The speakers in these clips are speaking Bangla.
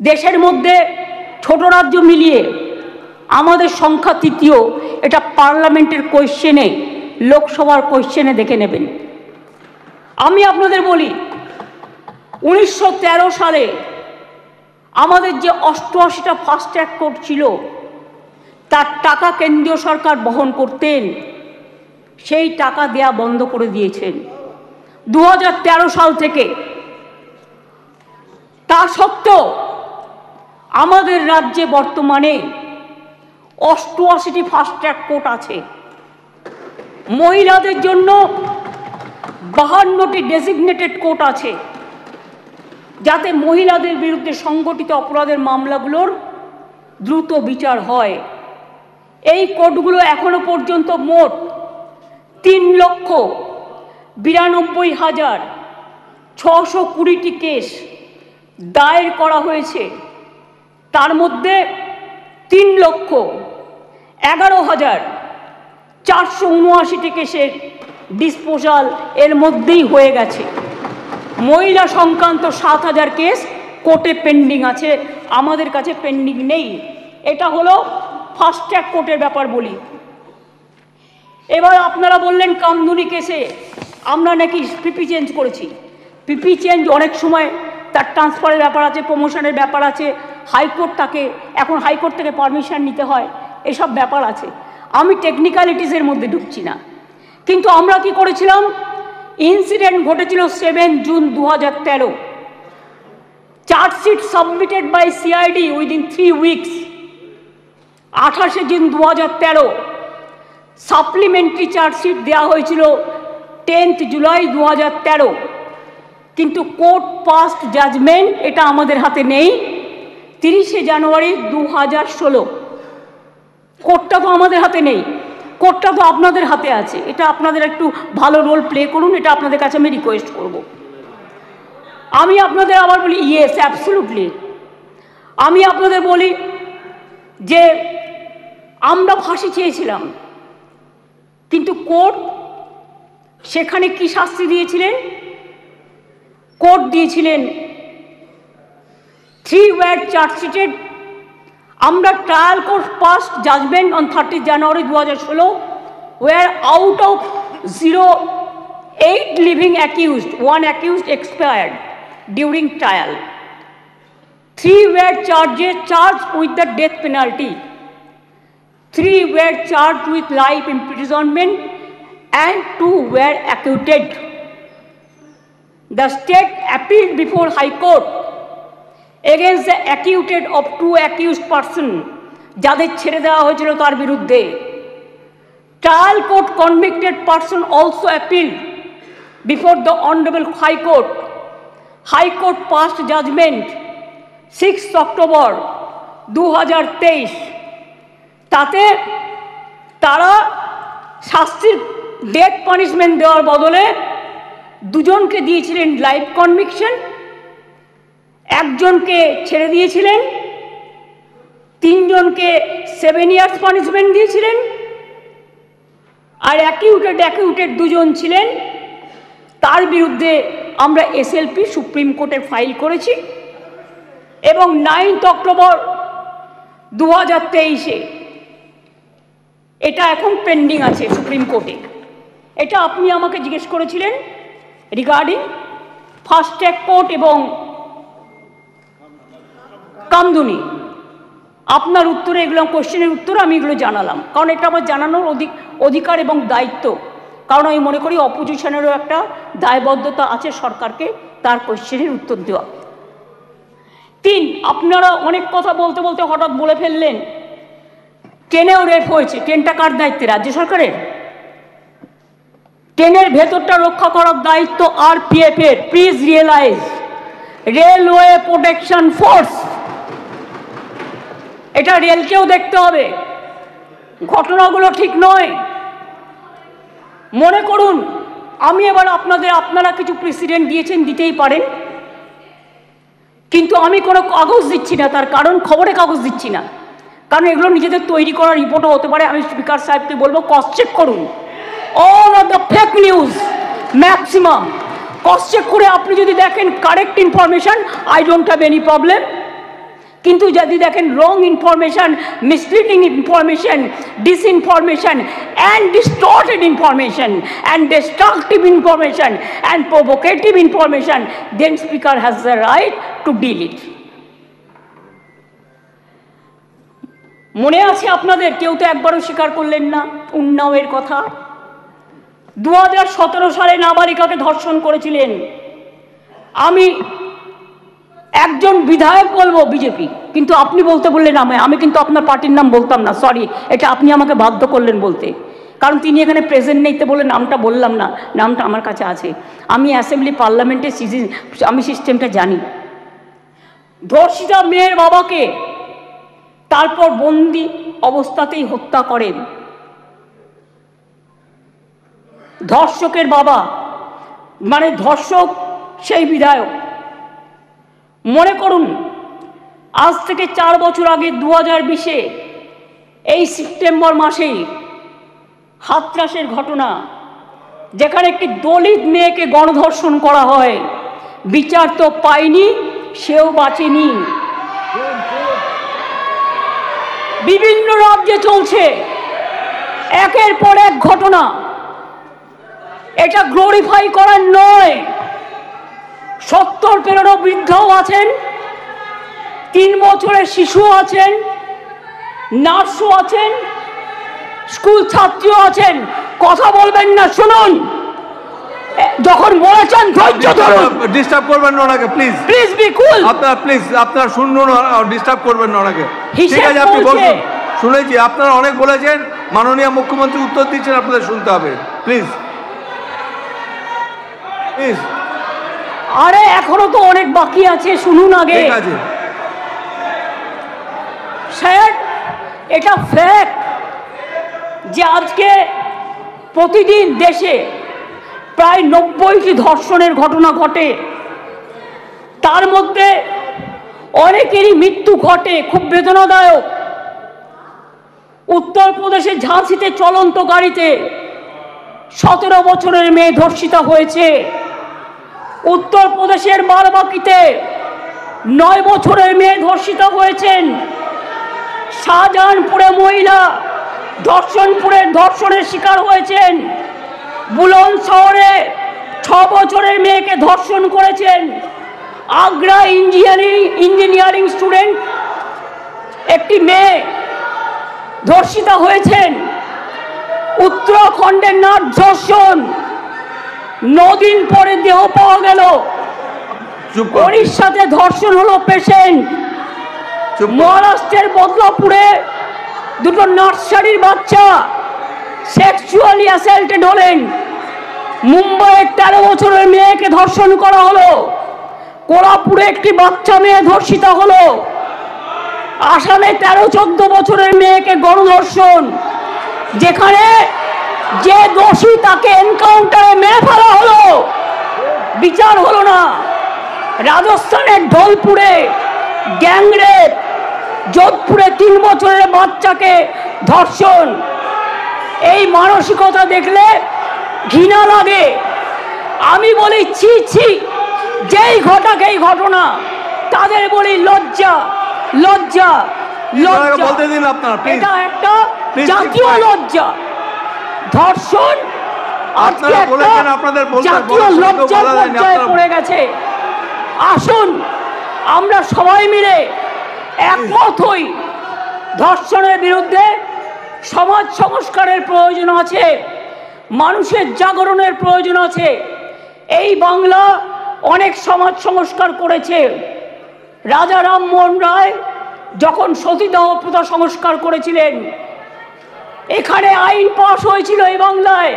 দেশের মধ্যে ছোট রাজ্য মিলিয়ে আমাদের সংখ্যা তৃতীয়। এটা পার্লামেন্টের কোয়েশ্চেনে, লোকসভার কোয়েশ্চেনে দেখে নেবেন। আমি আপনাদের বলি 1913 সালে আমাদের যে 88টা ফাস্ট্র্যাক কোর্ট ছিল তার টাকা কেন্দ্রীয় সরকার বহন করতেন, সেই টাকা দেয়া বন্ধ করে দিয়েছেন 2013 সাল থেকে। তা সত্ত্বেও আমাদের রাজ্যে বর্তমানে 88টি ফাস্ট্র্যাক কোর্ট আছে। মহিলাদের জন্য 52টি ডেজিগনেটেড কোর্ট আছে, যাতে মহিলাদের বিরুদ্ধে সংগঠিত অপরাধের মামলাগুলোর দ্রুত বিচার হয়। এই কোর্টগুলো এখনো পর্যন্ত মোট 3,92,620টি কেস দায়ের করা হয়েছে। তার মধ্যে 3,11,479টি কেসের ডিসপোজাল এর মধ্যেই হয়ে গেছে। মহিলা সংক্রান্ত 7,000 কেস কোর্টে পেন্ডিং আছে, আমাদের কাছে পেন্ডিং নেই। এটা হলো ফাস্ট ট্র্যাক কোর্টের ব্যাপার বলি। এবার আপনারা বললেন কামদুনি কেসে আমরা নাকি পিপি চেঞ্জ করেছি। পিপি চেঞ্জ অনেক সময় তার ট্রান্সফারের ব্যাপার আছে, প্রমোশনের ব্যাপার আছে, হাইকোর্ট তাকে এখন হাইকোর্ট থেকে পারমিশন নিতে হয়, এসব ব্যাপার আছে। আমি টেকনিক্যালিটিসের মধ্যে ঢুকছি না। কিন্তু আমরা কি করেছিলাম, ইনসিডেন্ট ঘটেছিল 7 June 2013। Chargesheet submitted by CID within 3 weeks. 28 June 2013 supplementary chargesheet দেওয়া হয়েছিল 10 জুলাই 2013। কিন্তু কোর্ট পাস্ট জাজমেন্ট এটা আমাদের হাতে নেই 30 জানুয়ারি 2016। কোর্টটা তো আমাদের হাতে নেই, কোর্টটা তো আপনাদের হাতে আছে। এটা আপনাদের একটু ভালো রোল প্লে করুন, এটা আপনাদের কাছে আমি রিকোয়েস্ট করব। আমি আপনাদের আবার বলি, ইয়েস অ্যাবসলিউটলি, আমি আপনাদের বলি যে আমরা ফাঁসি চেয়েছিলাম, কিন্তু কোর্ট সেখানে কি শাস্তি দিয়েছিলেন? কোর্ট দিয়েছিলেন 3 were চার্জশিটেড। আমরা trial court passed judgment on 30 January 2016, where out of 8 living accused, 1 accused expired during trial. 3 were charged with the death penalty. 3 were charged with life imprisonment and 2 were acquitted. The state appealed before High Court against the acquitted of 2 accused persons, যাদের ছেড়ে দেওয়া হয়েছিল তার বিরুদ্ধে। Trial court convicted person also appealed before the Honorable High Court. High Court passed judgment 6 October 2023। তাতে তারা শাস্তির ডেথ পানিশমেন্ট দেওয়ার বদলে 2 জনকে দিয়েছিলেন লাইফ কনভিকশন, 1 জনকে ছেড়ে দিয়েছিলেন, 3 জনকে 7 years পানিশমেন্ট দিয়েছিলেন। আর অ্যাকিউটেড 2 জন ছিলেন, তার বিরুদ্ধে আমরা এসএলপি সুপ্রিম কোর্টে ফাইল করেছি এবং 9 অক্টোবর 2023 এটা এখন পেন্ডিং আছে সুপ্রিম কোর্টে। এটা আপনি আমাকে জিজ্ঞেস করেছিলেন রিগার্ডিং ফাস্ট ট্র্যাক কোর্ট এবং কামদুনি। আপনার উত্তরে এগুলো কোশ্চেনের উত্তরে আমি এগুলো জানালাম, কারণ এটা আমার জানানোর অধিকার এবং দায়িত্ব। কারণ আমি মনে করি অপোজিশনেরও একটা দায়বদ্ধতা আছে সরকারকে তার কোশ্চেনের উত্তর দেওয়া। 3, আপনারা অনেক কথা বলতে বলতে হঠাৎ বলে ফেললেন ট্রেনেও রেপ হয়েছে। ট্রেনটা কার দায়িত্বে? রাজ্য সরকারের। ট্রেনের ভেতরটা রক্ষা করার দায়িত্ব আরপিএফ এর। Please realise, railway protection force. এটা রেলকেও দেখতে হবে, ঘটনাগুলো ঠিক নয়। মনে করুন আমি এবার আপনারা কিছু প্রেসিডেন্ট দিয়েছেন, দিতেই পারেন, কিন্তু আমি কোনো কাগজ দিচ্ছি না। তার কারণ খবরে কাগজ দিচ্ছি না, কারণ এগুলো নিজেদের তৈরি করা রিপোর্টও হতে পারে। আমি স্পিকার সাহেবকে বলবো ক্রস চেক করুন all of the fake news, maximum cross check করে আপনি যদি দেখেন correct information, I don't have any problem. কিন্তু যদি দেখেন wrong information, misleading information, disinformation and distorted information and destructive information and provocative information, then speaker has the right to deal it. মনে আছে আপনাদের? কেউ তো একবারও স্বীকার করলেন না উন্নাওয়ের কথা। 2017 সালে নাবালিকাকে ধর্ষণ করেছিলেন। আমি একজন বিধায়ক বলবো বিজেপি, কিন্তু আপনি বলতে বললেন আমি কিন্তু আপনার পার্টির নাম বলতাম না, সরি, এটা আপনি আমাকে বাধ্য করলেন বলতে, কারণ তিনি এখানে প্রেজেন্ট নেই তো বলে নামটা বললাম না, নামটা আমার কাছে আছে। আমি অ্যাসেম্বলি পার্লামেন্টে আমি সিস্টেমটা জানি। ধর্ষিতা মেয়ের বাবাকে তারপর বন্দি অবস্থাতেই হত্যা করেন ধর্ষকের বাবা, মানে ধর্ষক সেই বিধায়ক। মনে করুন আজ থেকে 4 বছর আগে 2020-এ এই সেপ্টেম্বর মাসেই হাতরাসের ঘটনা, যেখানে একটি দলিত মেয়েকে গণধর্ষণ করা হয়, বিচার তো পায়নি, সেও বাঁচেনি। বিভিন্ন রাজ্যে চলছে একের পর এক ঘটনা। এটা গ্লোরিফাই করার নয়। 70 পেরোনো বৃদ্ধও আছেন, 3 বছরের শিশু আছেন, নার্সও আছেন, স্কুল ছাত্রীও আছেন। কথা বলবেন না, শুনুন। যখন বলেছেন ধৈর্য ধরুন, ডিস্টার্ব করবেন না ওনাকে, প্লিজ প্লিজ বি কুল। আপনারা শুনুন, ডিস্টার্ব করবেন না ওনাকে। ঠিক আছে, আপনি বলুন, শুনেছি আপনারা অনেক বলেছেন, মাননীয় মুখ্যমন্ত্রী উত্তর দিচ্ছেন, আপনাদের শুনতে হবে, প্লিজ প্লিজ। আরে এখনো তো অনেক বাকি আছে, শুনুন আগে। ঠিক আছে স্যার, এটা ফ্যাক্ট যে আজকে প্রতিদিন দেশে প্রায় 90টি ধর্ষণের ঘটনা ঘটে, তার মধ্যে অনেকেরই মৃত্যু ঘটে, খুব বেদনাদায়ক। উত্তরপ্রদেশের ঝাঁসিতে চলন্ত গাড়িতে 17 বছরের মেয়ে ধর্ষিতা হয়েছে। উত্তরপ্রদেশের বারাবাঁকিতে 9 বছরের মেয়ে ধর্ষিতা হয়েছেন। শাহজাহানপুরে মহিলা ধর্ষণের শিকার হয়েছেন। বুলন শহরে 6 বছরের মেয়েকে ধর্ষণ করেছেন। আগ্রা ইঞ্জিনিয়ারিং স্টুডেন্ট একটি মেয়ে ধর্ষিতা হয়েছেন। উত্তরাখণ্ডের নাট ধর্ষণ, 9 দিন পরে দেহ পাওয়া গেল। উড়িষ্যাতে ধর্ষণ হলো পেশেন্ট। মহারাষ্ট্রের বদলাপুরে 2 নার্সারির বাচ্চা সেক্সুয়ালি অ্যাসাল্টেড হলেন। মুম্বাইয়ের 13 বছরের মেয়েকে ধর্ষণ করা হলো। কোলাপুরে একটি বাচ্চা মেয়ে ধর্ষিতা হলো। আসামে 13-14 বছরের মেয়েকে গণধর্ষণ, যেখানে যে দোষী তাকে এনকাউন্টারে মেরে ফেলা হলো, বিচার হলো না। রাজস্থানের ঢোলপুরে গ্যাংরেপ, যোধপুরে 3 বছরের বাচ্চাকে ধর্ষণ। এই মানসিকতা দেখলে ঘৃণা লাগে। আমি বলি ছি ছি, যেই ঘটাকে এই ঘটনা, তাদের বলি লজ্জা লজ্জা লজ্জা। এটা একটা জাতীয় লজ্জা। ধর্ষণ আজকে জাতীয় লজ্জার পর্যায়ে পড়ে গেছে। আসুন আমরা সবাই মিলে একমত হই, ধর্ষণের বিরুদ্ধে সমাজ সংস্কারের প্রয়োজন আছে, মানুষের জাগরণের প্রয়োজন আছে। এই বাংলা অনেক সমাজ সংস্কার করেছে। রাজা রামমোহন রায় যখন সতীদাহ প্রথা সংস্কার করেছিলেন, এখানে আইন পাশ হয়েছিল এই বাংলায়,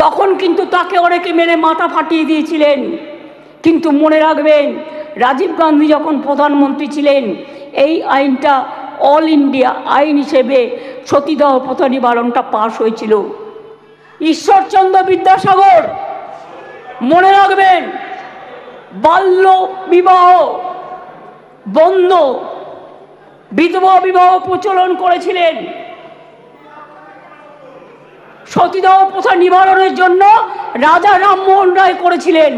তখন কিন্তু তাকে অনেকে মেরে মাথা ফাটিয়ে দিয়েছিলেন। কিন্তু মনে রাখবেন, রাজীব গান্ধী যখন প্রধানমন্ত্রী ছিলেন, এই আইনটা অল ইন্ডিয়া আইন হিসেবে সতীদাহ প্রথা নিবারণটা পাশ হয়েছিল। ঈশ্বরচন্দ্র বিদ্যাসাগর, মনে রাখবেন, বাল্য বিবাহ বন্ধ, বিধবা বিবাহ প্রচলন করেছিলেন। সতীদাহ প্রথা নিবারণের জন্য রাজা রামমোহন রায় করেছিলেন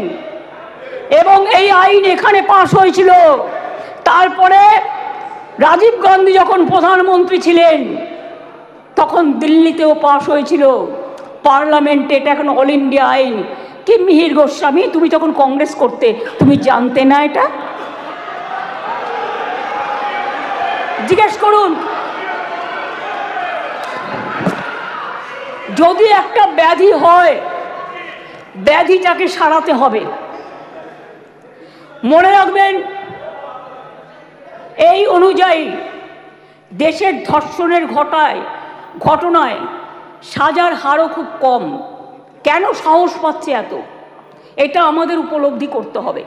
এবং এই আইন এখানে পাশ হয়েছিল। তারপরে রাজীব গান্ধী যখন প্রধানমন্ত্রী ছিলেন তখন দিল্লিতেও পাশ হয়েছিল পার্লামেন্টে, এটা এখন অল ইন্ডিয়া আইন। কি মিহির গোস্বামী, তুমি তখন কংগ্রেস করতে, তুমি জানতে না এটা? জিজ্ঞেস করুন। যদি একটা ব্যাধি হয়, ব্যাধিটাকে সারাতে হবে। মনে রাখবেন, এই অনুযায়ী দেশের ধর্ষণের ঘটনায় সাজার হারও খুব কম। কেন সাহস পাচ্ছে এত, এটা আমাদের উপলব্ধি করতে হবে।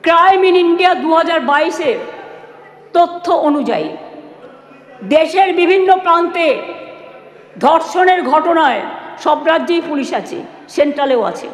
ক্রাইম ইন ইন্ডিয়া 2022-এর তথ্য অনুযায়ী দেশের বিভিন্ন প্রান্তে ধর্ষণের ঘটনায় সব রাজ্যেই পুলিশ আছে, সেন্ট্রালেও আছে।